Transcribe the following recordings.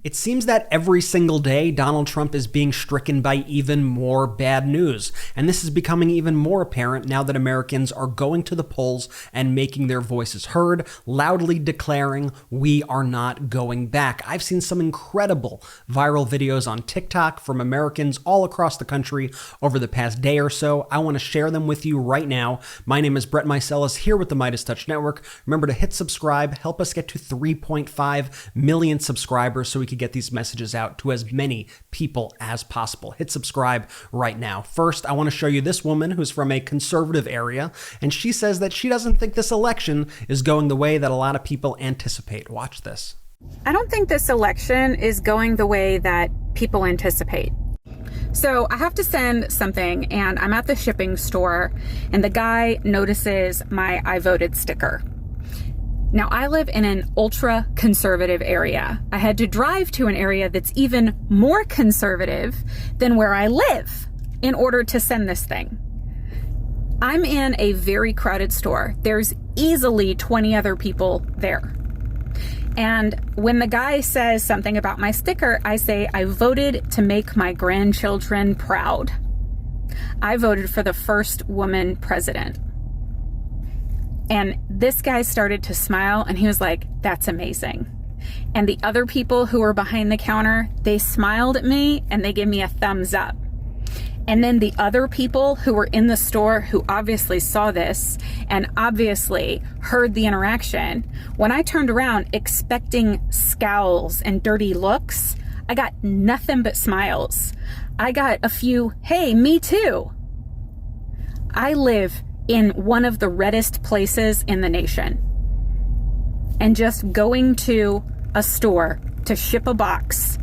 It seems that every single day, Donald Trump is being stricken by even more bad news. And this is becoming even more apparent now that Americans are going to the polls and making their voices heard, loudly declaring, "We are not going back." I've seen some incredible viral videos on TikTok from Americans all across the country over the past day or so. I want to share them with you right now. My name is Brett Meiselas here with the MeidasTouch Network. Remember to hit subscribe, help us get to 3.5 million subscribers so we could get these messages out to as many people as possible. Hit subscribe right now. First, I want to show you this woman who's from a conservative area, and she says that she doesn't think this election is going the way that a lot of people anticipate. Watch this. I don't think this election is going the way that people anticipate. So I have to send something, and I'm at the shipping store, and the guy notices my "I voted" sticker. Now, I live in an ultra conservative area. I had to drive to an area that's even more conservative than where I live in order to send this thing. I'm in a very crowded store. There's easily 20 other people there. And when the guy says something about my sticker, I say, "I voted to make my grandchildren proud. I voted for the first woman president." And this guy started to smile, and he was like, "That's amazing." And the other people who were behind the counter, they smiled at me and they gave me a thumbs up. And then the other people who were in the store, who obviously saw this and obviously heard the interaction, when I turned around expecting scowls and dirty looks, I got nothing but smiles. I got a few, "Hey, me too." I live in one of the reddest places in the nation. And just going to a store to ship a box,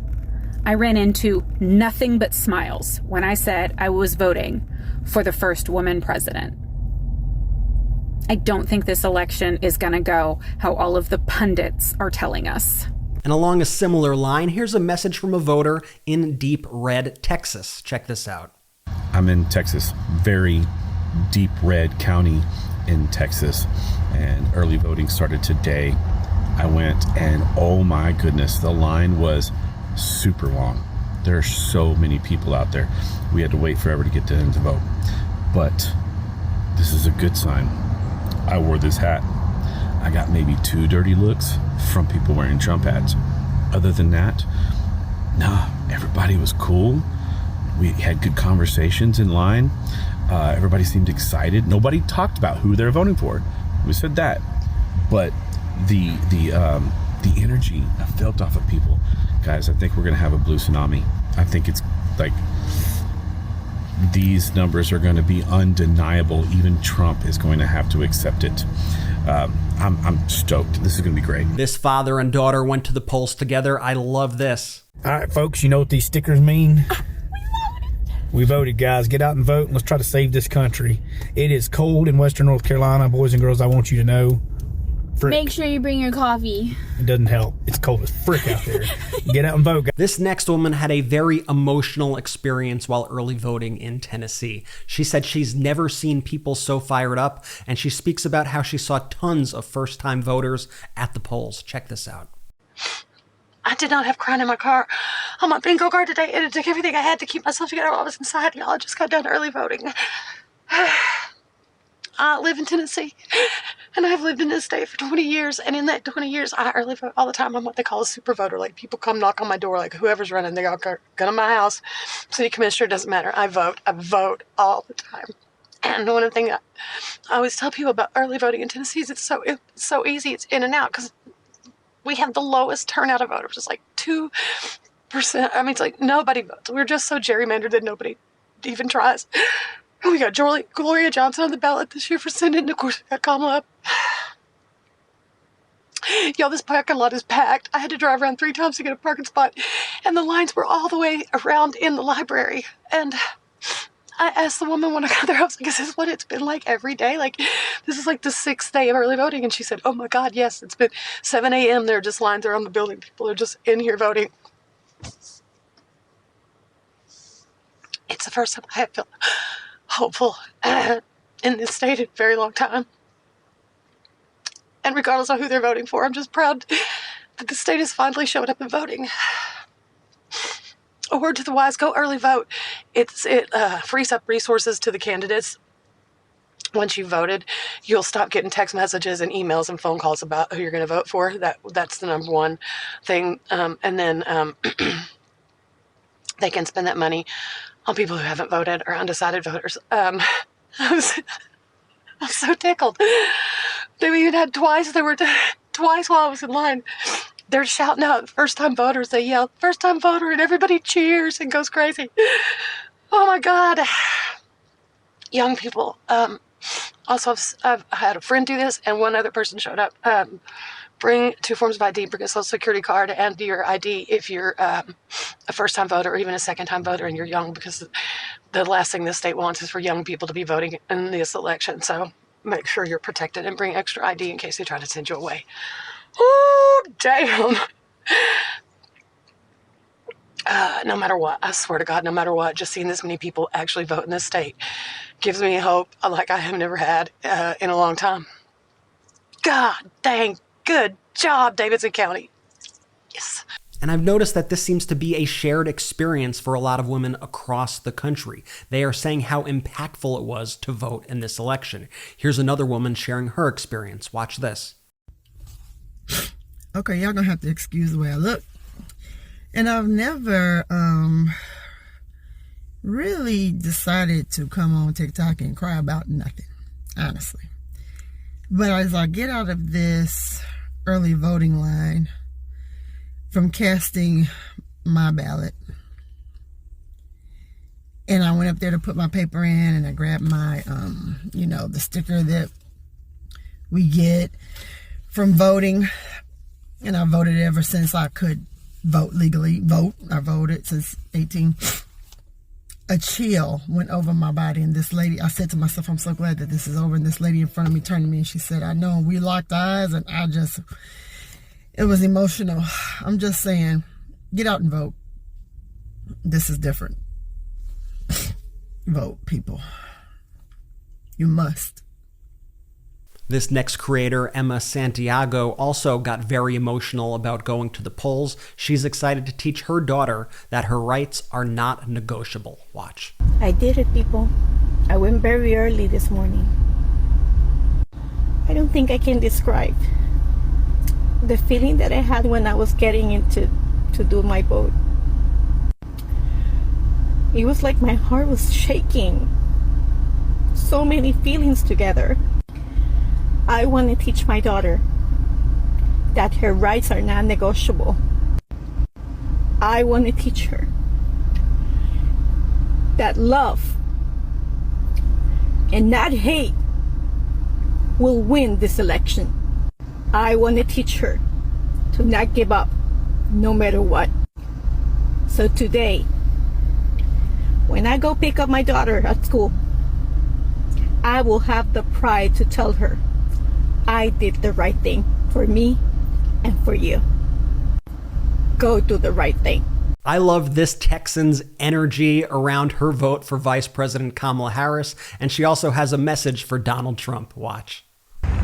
I ran into nothing but smiles when I said I was voting for the first woman president. I don't think this election is going to go how all of the pundits are telling us. And along a similar line, here's a message from a voter in deep red Texas. Check this out. I'm in Texas, very deep red county in Texas, and early voting started today. I went, and oh my goodness, the line was super long. There are so many people out there. We had to wait forever to get to them to vote. But this is a good sign. I wore this hat. I got maybe 2 dirty looks from people wearing Trump hats. Other than that, nah, everybody was cool. We had good conversations in line. Everybody seemed excited. Nobody talked about who they're voting for. We said that, but the energy I felt off of people, guys. I think we're gonna have a blue tsunami. I think it's like these numbers are going to be undeniable. Even Trump is going to have to accept it. I'm stoked. This is going to be great. This father and daughter went to the polls together. I love this. All right, folks, you know what these stickers mean? We voted, guys. Get out and vote, and let's try to save this country. It is cold in Western North Carolina. Boys and girls, I want you to know. Frick. Make sure you bring your coffee. It doesn't help. It's cold as frick out there. Get out and vote, guys. This next woman had a very emotional experience while early voting in Tennessee. She said she's never seen people so fired up, and she speaks about how she saw tons of first-time voters at the polls. Check this out. I did not have crying in my car on my bingo card today, and it took everything I had to keep myself together while I was inside. Y'all, I just got done early voting. I live in Tennessee, and I've lived in this state for 20 years, and in that 20 years, I early vote all the time. I'm what they call a super voter. Like, people come knock on my door, like, whoever's running, they all go to my house. City commissioner, doesn't matter. I vote all the time. And one of the things I always tell people about early voting in Tennessee is it's so easy. It's in and out, because we have the lowest turnout of voters. It's like 2%. I mean, it's like nobody votes. We're just so gerrymandered that nobody even tries. We got Gloria Johnson on the ballot this year for Senate, and of course we got Kamala. Y'all, this parking lot is packed. I had to drive around 3 times to get a parking spot, and the lines were all the way around in the library. And I asked the woman when I got there, I was like, is this what it's been like every day? Like, this is like the 6th day of early voting. And she said, oh my God, yes, it's been 7 a.m. There are just lines around the building. People are just in here voting. It's the first time I have felt hopeful in this state in a very long time. And regardless of who they're voting for, I'm just proud that the state has finally showed up and voting. A word to the wise, go early vote. It frees up resources to the candidates. Once you've voted, you'll stop getting text messages and emails and phone calls about who you're going to vote for. That's the number one thing. And then they can spend that money on people who haven't voted or undecided voters. I'm so tickled. They even had twice. There were twice while I was in line. They're shouting out first-time voters. They yell, "First-time voter," and everybody cheers and goes crazy. Oh, my God. Young people. Also, I've had a friend do this, and one other person showed up. Bring 2 forms of ID, bring a social security card and your ID if you're a first-time voter or even a second-time voter and you're young, because the last thing the state wants is for young people to be voting in this election. So make sure you're protected and bring extra ID in case they try to send you away. Oh, damn. No matter what, I swear to God, no matter what, just seeing this many people actually vote in this state gives me hope like I have never had in a long time. God dang, good job, Davidson County. Yes. And I've noticed that this seems to be a shared experience for a lot of women across the country. They are saying how impactful it was to vote in this election. Here's another woman sharing her experience. Watch this. Okay, y'all gonna have to excuse the way I look. And I've never really decided to come on TikTok and cry about nothing, honestly. But as I get out of this early voting line from casting my ballot, and I went up there to put my paper in, and I grabbed my, the sticker that we get from voting, and I voted ever since I could legally vote. I voted since 18. A chill went over my body, and this lady, I said to myself, I'm so glad that this is over. And this lady in front of me turned to me and she said, I know. We locked eyes, and it was emotional. I'm just saying, get out and vote. This is different. Vote, people. You must. This next creator, Emma Santiago, also got very emotional about going to the polls. She's excited to teach her daughter that her rights are not negotiable. Watch. I did it, people. I went very early this morning. I don't think I can describe the feeling that I had when I was getting into to do my vote. It was like my heart was shaking. So many feelings together. I want to teach my daughter that her rights are not negotiable. I want to teach her that love and not hate will win this election. I want to teach her to not give up no matter what. So today, when I go pick up my daughter at school, I will have the pride to tell her I did the right thing for me and for you. Go do the right thing. I love this Texan's energy around her vote for Vice President Kamala Harris, and she also has a message for Donald Trump. Watch.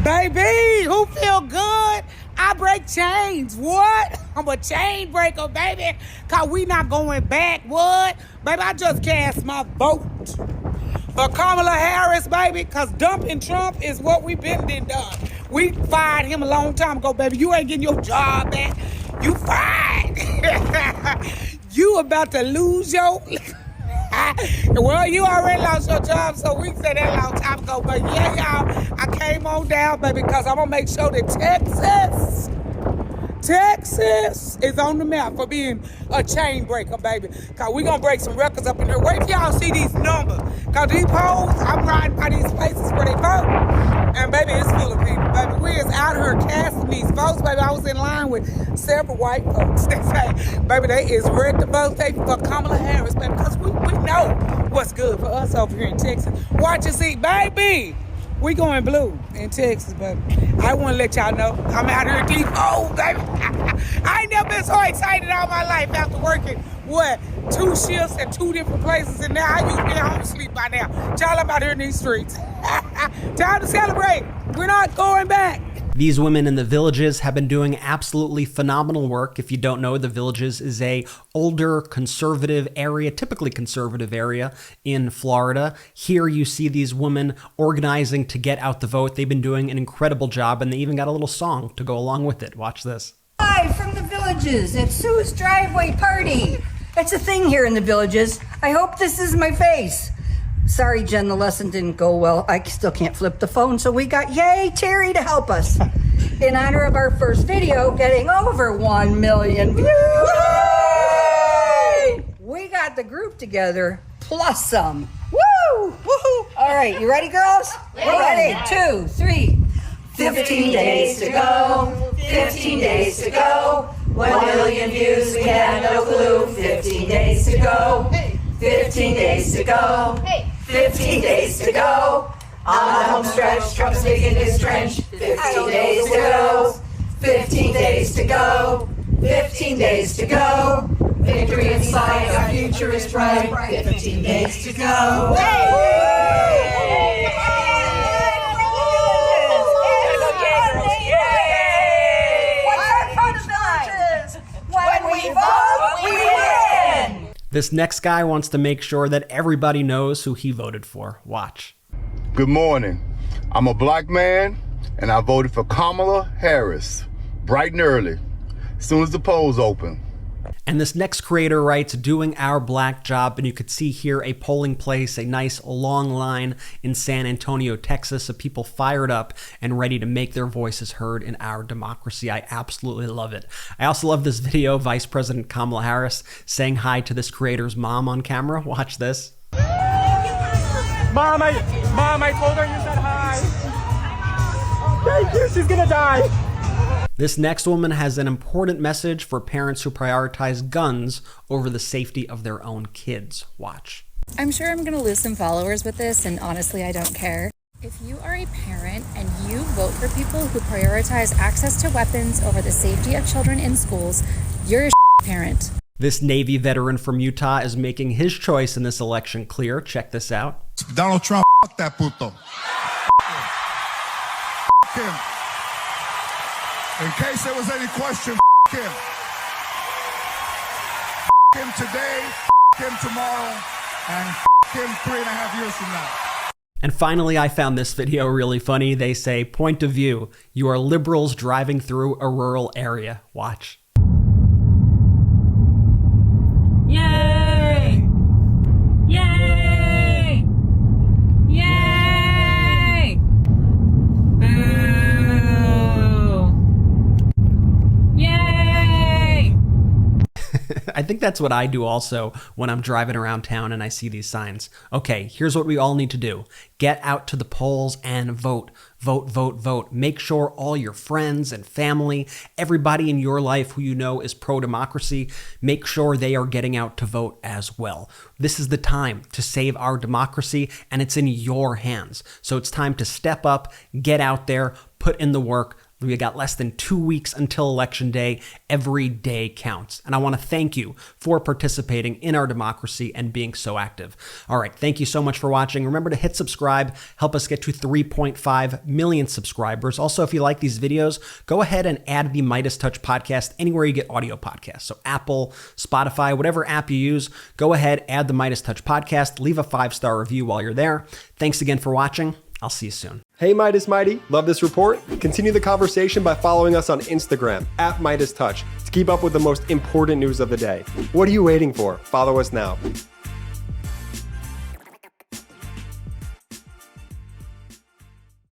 Baby, who feel good? I break chains. What? I'm a chain breaker, baby. Cause we not going back. What? Baby, I just cast my vote for Kamala Harris, baby, cause dumping Trump is what we've been done. We fired him a long time ago, baby. You ain't getting your job back. You fired. You about to lose your... Well, you already lost your job, so we said that a long time ago. But yeah, y'all, I came on down, baby, because I'm going to make sure that Texas is on the map for being a chain breaker, baby. Because we're going to break some records up in here. Wait till y'all see these numbers. Because these polls, I'm riding by these places where they vote. And, baby, it's full of people, baby. We is out here casting these votes, baby. I was in line with several white folks. They say, baby, they is ready to vote for Kamala Harris, baby. Because we know what's good for us over here in Texas. Watch and see, baby. We going blue in Texas, baby. I want to let y'all know I'm out here deep. Oh, baby. I ain't never been so excited all my life after working, 2 shifts at 2 different places. And now I used to be home to sleep by now. Y'all, I'm out here in these streets. Time to celebrate. We're not going back. These women in the Villages have been doing absolutely phenomenal work. If you don't know, the Villages is a older conservative area, typically conservative area in Florida. Here you see these women organizing to get out the vote. They've been doing an incredible job, and they even got a little song to go along with it. Watch this. Live from the Villages at Sue's driveway party. It's a thing here in the Villages. I hope this is my face. Sorry, Jen, the lesson didn't go well. I still can't flip the phone, so we got Yay Terry to help us. In honor of our first video getting over 1 million views. Yay! We got the group together, plus some. Woo! Woohoo! All right, you ready, girls? We're ready. 2, 3. 15 days to go. 15 days to go. 1 million views, we had no clue. 15 days to go. 15 days to go. 15 days to go. On the home stretch, Trump's digging his trench. 15 days to go. 15 days to go. 15 days to go. Victory in sight, our future is bright. 15 days to go. When we vote, we win! This next guy wants to make sure that everybody knows who he voted for. Watch. Good morning. I'm a black man, and I voted for Kamala Harris, bright and early, as soon as the polls open. And this next creator writes, doing our black job, and you could see here a polling place, a nice long line in San Antonio, Texas, of people fired up and ready to make their voices heard in our democracy. I absolutely love it. I also love this video, Vice President Kamala Harris saying hi to this creator's mom on camera. Watch this. Mom, I told her you said hi. Thank you, she's gonna die. This next woman has an important message for parents who prioritize guns over the safety of their own kids. Watch. I'm sure I'm going to lose some followers with this, and honestly, I don't care. If you are a parent and you vote for people who prioritize access to weapons over the safety of children in schools, you're a parent. This Navy veteran from Utah is making his choice in this election clear. Check this out. Donald Trump, that puto. Him. In case there was any question, him. Him today, him tomorrow, and him 3.5 years from now. And finally, I found this video really funny. They say, point of view, you are liberals driving through a rural area. Watch. Yay! Yay! Yay! Boo! Yay! I think that's what I do also when I'm driving around town and I see these signs. Okay, here's what we all need to do. Get out to the polls and vote. Vote, vote, vote. Make sure all your friends and family, everybody in your life who you know is pro-democracy, make sure they are getting out to vote as well. This is the time to save our democracy, and it's in your hands. So it's time to step up, get out there, put in the work. We got less than 2 weeks until Election Day. Every day counts. And I want to thank you for participating in our democracy and being so active. All right, thank you so much for watching. Remember to hit subscribe, help us get to 3.5 million subscribers. Also, if you like these videos, go ahead and add the MeidasTouch podcast anywhere you get audio podcasts. So Apple, Spotify, whatever app you use, go ahead, add the MeidasTouch podcast, leave a 5-star review while you're there. Thanks again for watching. I'll see you soon. Hey Meidas Mighty, love this report? Continue the conversation by following us on Instagram @MeidasTouch to keep up with the most important news of the day. What are you waiting for? Follow us now.